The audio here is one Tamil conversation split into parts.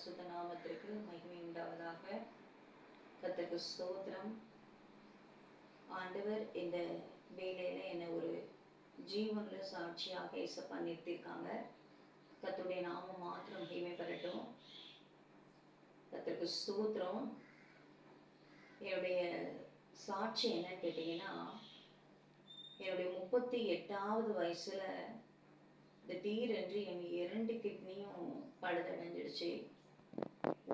பரிசுத்த நாமத்திற்கு மகிமை உண்டாவதாக. கர்த்தருக்கு ஸ்தோத்திரம். ஆண்டவர் இந்த வேலையில என்னை ஒரு ஜீவனுள்ள சாட்சியாக ஏசப்பா நிறுத்தியிருக்காங்க. கர்த்தருடைய நாமம் மாத்திரம் மகிமை பெறட்டும். கர்த்தருக்கு ஸ்தோத்திரம். என்னுடைய சாட்சி என்னன்னு கேட்டீங்கன்னா, என்னுடைய 38வது வயசுல திடீரென்று என் 2 கிட்னியும் பழுதடைஞ்சிடுச்சு.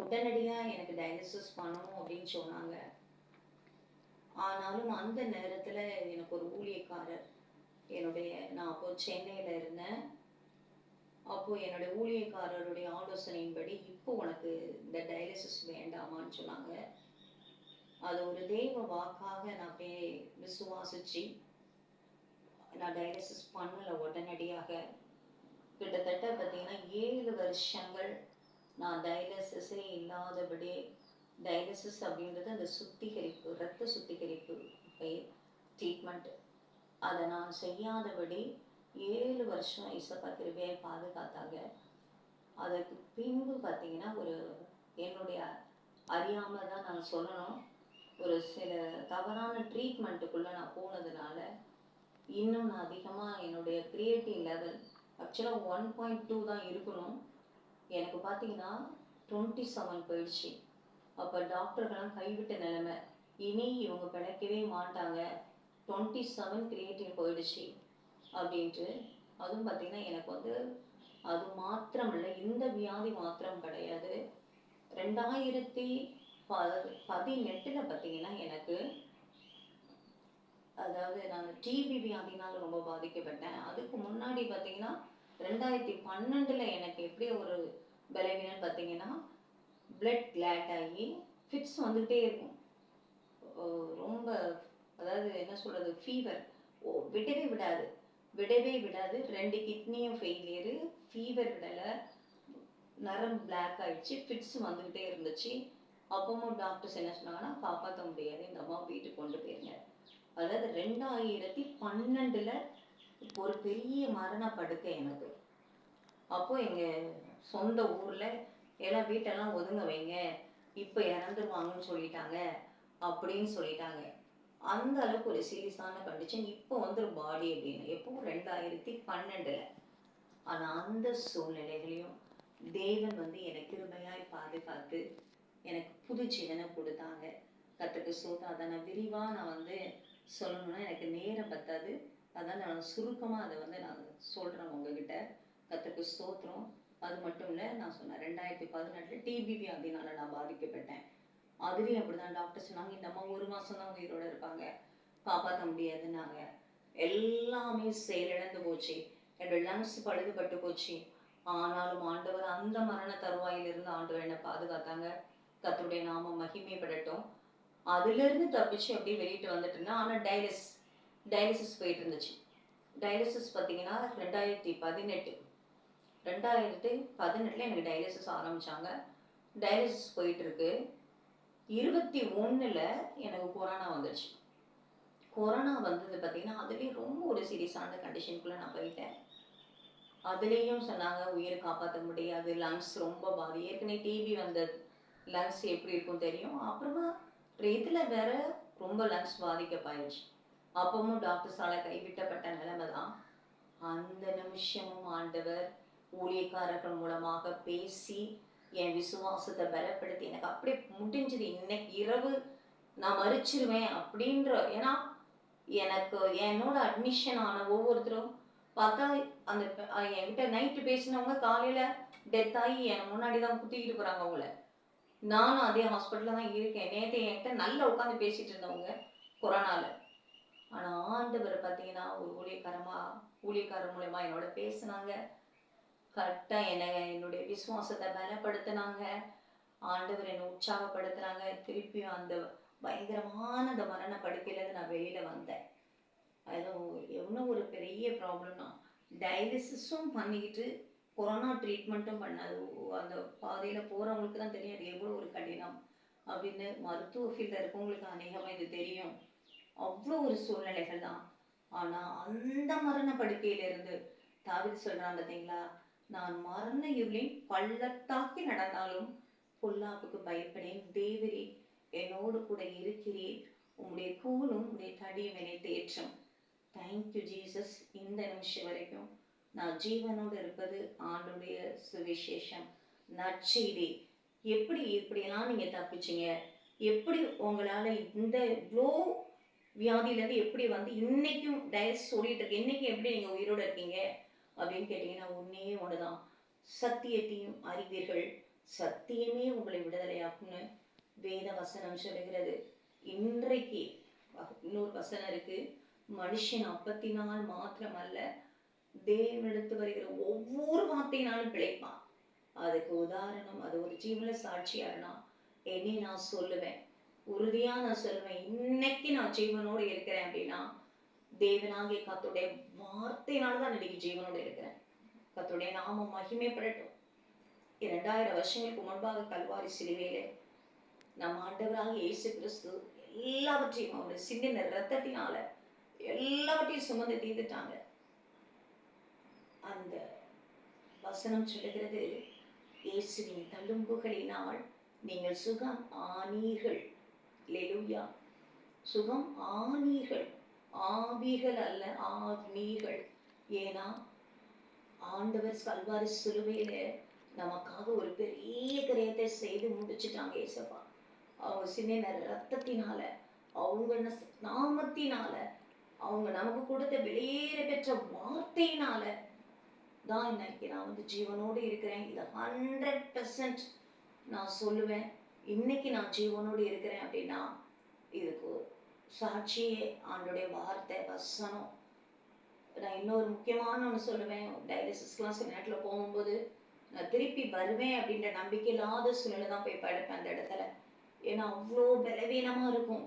உடனடியாக எனக்கு டயாலிசிஸ் பண்ணணும் அப்படின்னு சொன்னாங்க. ஆனாலும் அந்த நேரத்தில் எனக்கு ஒரு ஊழியக்காரர், நான் அப்போ சென்னையில் இருந்தேன். அப்போது என்னுடைய ஊழியக்காரருடைய ஆலோசனையின்படி இப்போ உனக்கு இந்த டயாலிசிஸ் வேண்டாமான்னு சொன்னாங்க. அது ஒரு தெய்வ வாக்காக நான் அப்படியே விசுவாசிச்சு நான் டயாலிசிஸ் பண்ணலை உடனடியாக. கிட்டத்தட்ட பார்த்தீங்கன்னா 7 வருஷங்கள் நான் டயாலிசிஸே இல்லாதபடி, டயாலிசிஸ் அப்படின்றது அந்த சுத்திகரிப்பு, இரத்த சுத்திகரிப்பு ட்ரீட்மெண்ட், அதை நான் செய்யாதபடி 7 வருஷம் இசப்பா கிருபையை பாதுகாத்தாங்க. அதுக்கு பின்பு பார்த்தீங்கன்னா என்னுடைய அறியாமல் தான் நான் சொல்லணும், ஒரு சில தவறான ட்ரீட்மெண்ட்டுக்குள்ளே நான் போனதுனால இன்னும் நான் அதிகமாக என்னுடைய கிரியேட்டிவ் லெவல் ஆக்சுவலாக 1.2 தான் இருக்கணும். எனக்கு பார்த்தீங்கன்னா 27 போயிடுச்சு. அப்போ டாக்டர்கள்லாம் கைவிட்ட நிலைமை, இனி இவங்க பிழைக்கவே மாட்டாங்க, 27 கிரியேட்டிவ் போயிடுச்சு அப்படின்ட்டு. அதுவும் பார்த்தீங்கன்னா எனக்கு அது மாத்திரம் இல்லை, இந்த வியாதி மாத்திரம் கிடையாது. 2018 பார்த்தீங்கன்னா எனக்கு, அதாவது நான் டிபி வியாதினால ரொம்ப பாதிக்கப்பட்டேன். அதுக்கு முன்னாடி பார்த்தீங்கன்னா 2012 எனக்கு எப்படி ஒரு பலவீனம் பார்த்தீங்கன்னா, பிளட் கிளாட் ஆகி ஃபிட்ஸ் வந்துகிட்டே இருக்கும். ரொம்ப, அதாவது என்ன சொல்கிறது, ஃபீவர் விடவே விடாது. 2 கிட்னியும் ஃபெயிலியரு, ஃபீவர் விடலை, நரம் பிளாக் ஆகிடுச்சு, ஃபிட்ஸ் வந்துக்கிட்டே இருந்துச்சு. அப்பவும் டாக்டர்ஸ் என்ன சொன்னாங்கன்னா, காப்பாற்ற முடியாது, இந்த அம்மா வீட்டுக்கு கொண்டு போயிருங்க. அதாவது 2012 ஒரு பெரிய மரண படுக்கை எனக்கு. அப்போது எங்கள் சொந்த ஊரில் எல்லாம் வீட்டெல்லாம் ஒதுங்க வைங்க, இப்போ இறந்துருவாங்கன்னு சொல்லிட்டாங்க அப்படின்னு சொல்லிட்டாங்க. அந்த அளவுக்கு ஒரு சீரியஸான கண்டிஷன். இப்போ வந்துடும் பாடி அப்படின்னு, எப்போ 2012. ஆனால் அந்த சூழ்நிலைகளையும் தேவன் எனக்கு கிருபையாய் பாதுகாத்து எனக்கு புது ஜீவனை கொடுத்தாங்க. கர்த்தருக்கு ஸ்தோத்திரம். அதை நான் விரிவாக நான் சொல்லணும்னா எனக்கு நேரம் பத்தாது, அதான் நான் சுருக்கமாக அதை நான் சொல்கிறேன் உங்ககிட்ட. கர்த்தருக்கு ஸ்தோத்திரம். அது மட்டும் இல்லை, நான் சொன்னேன் 2018 டிபி வியாதினால நான் பாதிக்கப்பட்டேன். அதுலேயும் அப்படி தான் டாக்டர் சொன்னாங்க, இந்த அம்மா 1 மாதம் தான் உயிரோடு இருப்பாங்க, காப்பாற்ற முடியாதுன்னாங்க. எல்லாமே செயலிழந்து போச்சு, என்னோட லங்ஸ் பழுதுபட்டு போச்சு. ஆனாலும் ஆண்டவர் அந்த மரண தருவாயிலிருந்து ஆண்டவர் என்னை பாதுகாத்தாங்க. கர்த்தருடைய நாமம் மகிமைப்படட்டும். அதுலேருந்து தப்பிச்சு அப்படியே வெளியிட்டு வந்துட்டு இருந்தேன். ஆனால் டயாலிசிஸ் போயிட்டு இருந்துச்சு. டயாலிசிஸ் பார்த்தீங்கன்னா 2018 எனக்கு டயாலிசிஸ் ஆரம்பித்தாங்க. டயாலிசிஸ் போயிட்டுருக்கு. 21 எனக்கு கொரோனா வந்துடுச்சு. கொரோனா வந்தது பார்த்தீங்கன்னா அதுலேயும் ரொம்ப ஒரு சீரியஸான கண்டிஷனுக்குள்ளே நான் போயிட்டேன். அதுலேயும் சொன்னாங்க உயிரை காப்பாற்ற முடியாது, லங்ஸ் ரொம்ப ஏற்கனவே டிபி வந்தது, லங்ஸ் எப்படி இருக்கும் தெரியும். அப்புறமா இதில் வேற ரொம்ப லங்ஸ் பாதிக்கப்பாயிடுச்சு. அப்பவும் டாக்டர்ஸால் கைவிட்டப்பட்ட நிலைமை தான். அந்த நிமிஷமும் ஆண்டவர் ஊழியக்காரர்கள் மூலமாக பேசி என் விசுவாசத்தை பலப்படுத்தி எனக்கு அப்படியே முடிஞ்சது. இன்னைக்கு இரவு நான் மறிச்சிருவேன் அப்படின்ற, ஏன்னா எனக்கு என்னோட அட்மிஷன் ஆன ஒவ்வொருத்தரும் பார்த்தா அந்த என்கிட்ட நைட்டு பேசினவங்க காலையில் டெத் ஆகி என் முன்னாடி தான் குத்திக்கிட்டு போகிறாங்க அவங்கள. நானும் அதே ஹாஸ்பிட்டலில் தான் இருக்கேன். நேற்று என்கிட்ட நல்லா உட்காந்து பேசிகிட்டு இருந்தவங்க கொரோனாவில். ஆனால் ஆண்டவர் பார்த்தீங்கன்னா ஒரு ஊழியக்காரர் மூலமா என்னோட பேசினாங்க. கரெக்டாக என்னுடைய விசுவாசத்தை பலப்படுத்தினாங்க. ஆண்டவர் என்னை உற்சாகப்படுத்துனாங்க. திருப்பியும் அந்த பயங்கரமான அந்த மரண படுக்கையிலேருந்து நான் வெளியில் வந்தேன். அதுவும் எவ்வளோ ஒரு பெரிய ப்ராப்ளம்னா, டயாலிசிஸும் பண்ணிக்கிட்டு கொரோனா ட்ரீட்மெண்ட்டும் பண்ணாது. அந்த பாதையில் போகிறவங்களுக்கு தான் தெரியும் அது எவ்வளோ ஒரு கடினம் அப்படின்னு. மருத்துவ ஃபீல்டில் இருக்கவங்களுக்கு அநேகமாக இது தெரியும். அவ்வளோ ஒரு சூழ்நிலைகள் தான். ஆனால் அந்த மரண படுக்கையிலிருந்து தாவீது சொல்கிறான் பார்த்தீங்களா, நான் மரண இருளின் பள்ளத்தாக்கில் நடந்தாலும் பொல்லாப்புக்கு பயப்படேன். தேவரே என்னோடு கூட இருக்கிறீர். உம்முடைய கோலும் உம்முடைய தடியும் என்னை தேற்றும். Thank you Jesus. இந்த நிமிஷம் வரைக்கும் நான் ஜீவனோடு இருப்பது ஆண்டுடைய சுவிசேஷம், நற்செய்தி. எப்படி இப்படியெல்லாம் நீங்க தப்பிச்சீங்க? எப்படி உங்களால இந்த இவ்வளோ வியாதியிலேருந்து எப்படி வந்து இன்னைக்கும் டயஸ் ஓடிட்டு இருக்கு, இன்னைக்கு எப்படி நீங்க உயிரோட இருக்கீங்க அப்படின்னு கேட்டீங்கன்னா ஒன்னே ஒண்ணுதான், சத்தியத்தையும் அறிவீர்கள், சத்தியமே உங்களை விடுதலையாக்கும்னு வேத வசனம் சொல்லுகிறது. இன்றைக்கு இன்னொரு வசனம் இருக்கு, மனுஷன் அப்பத்தினால் மாத்திரமல்ல தேவனிடத்து வருகிற ஒவ்வொரு வார்த்தையினாலும் பிழைப்பான். அதுக்கு உதாரணம், அது ஒரு ஜீவன சாட்சியாருனா என்னை நான் சொல்லுவேன், உறுதியா நான் சொல்லுவேன், இன்னைக்கு நான் ஜீவனோடு இருக்கிறேன் அப்படின்னா தேவனாகிய கர்த்தருடைய வார்த்தையினாலதான் இன்னைக்கு ஜீவனோடு இருக்கிறேன். கர்த்தருடைய நாமம் மகிமைப்படட்டும். 2000 வருஷங்களுக்கு முன்பாக கல்வாரி சிலுவையிலே நம் ஆண்டவராக இயேசு கிறிஸ்து எல்லாவற்றையும் அவருடைய சிந்தின ரத்தத்தினால எல்லாவற்றையும் சுமந்து தீர்த்துட்டாங்க. அந்த வசனம் சொல்லுகிறது, இயேசுவின் தழும்புகளினால் நீங்கள் சுகம் ஆனீர்கள். அல்லேலூயா. சுகம் ஆனீர்கள், ஆவிகள் அல்ல, ஆனீர்கள். ஏன்னா ஆண்டவர் கல்வாரி சிலுவையில நமக்காக ஒரு பெரிய கிரயத்தை செய்து முடிச்சுட்டாங்க ஏசப்பா. அவங்க சின்ன ரத்தத்தினால, அவங்க நாமத்தினால, அவங்க நமக்கு கொடுத்த வெளியேற பெற்ற வார்த்தையினால தான் இன்னைக்கு நான் வந்து ஜீவனோடு இருக்கிறேன். இதை 100% நான் சொல்லுவேன். இன்னைக்கு நான் ஜீவனோடு இருக்கிறேன் அப்படின்னா இதுக்கு சாட்சியே ஆண்டோடைய வார்த்தை வசனம். நான் இன்னொரு முக்கியமான ஒன்று சொல்லுவேன், டயாலிசிஸ்லாம் சில நேரத்தில் போகும்போது நான் திருப்பி வருவேன் அப்படின்ற நம்பிக்கை இல்லாத சூழ்நிலை தான் போய் படுப்பேன் அந்த இடத்துல. ஏன்னா அவ்வளோ பலவீனமாக இருக்கும்,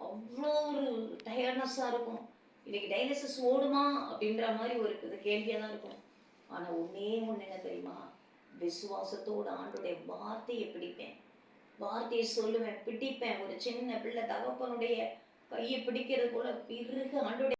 அவ்வளோ ஒரு டயர்ட்னஸாக இருக்கும். இன்னைக்கு டயாலிசிஸ் ஓடுமா அப்படின்ற மாதிரி ஒரு கேள்வியாக தான் இருக்கும். ஆனால் ஒன்னே ஒன்று என்ன தெரியுமா, விசுவாசத்தோடு ஆண்டுடைய வார்த்தையை பிடிப்பேன், வார்த்தையை சொல்லுவேன், பிடிப்பேன். ஒரு சின்ன பிள்ளை தகப்பனுடைய கையை பிடிக்கிறது போல பிறகு ஆண்டுடைய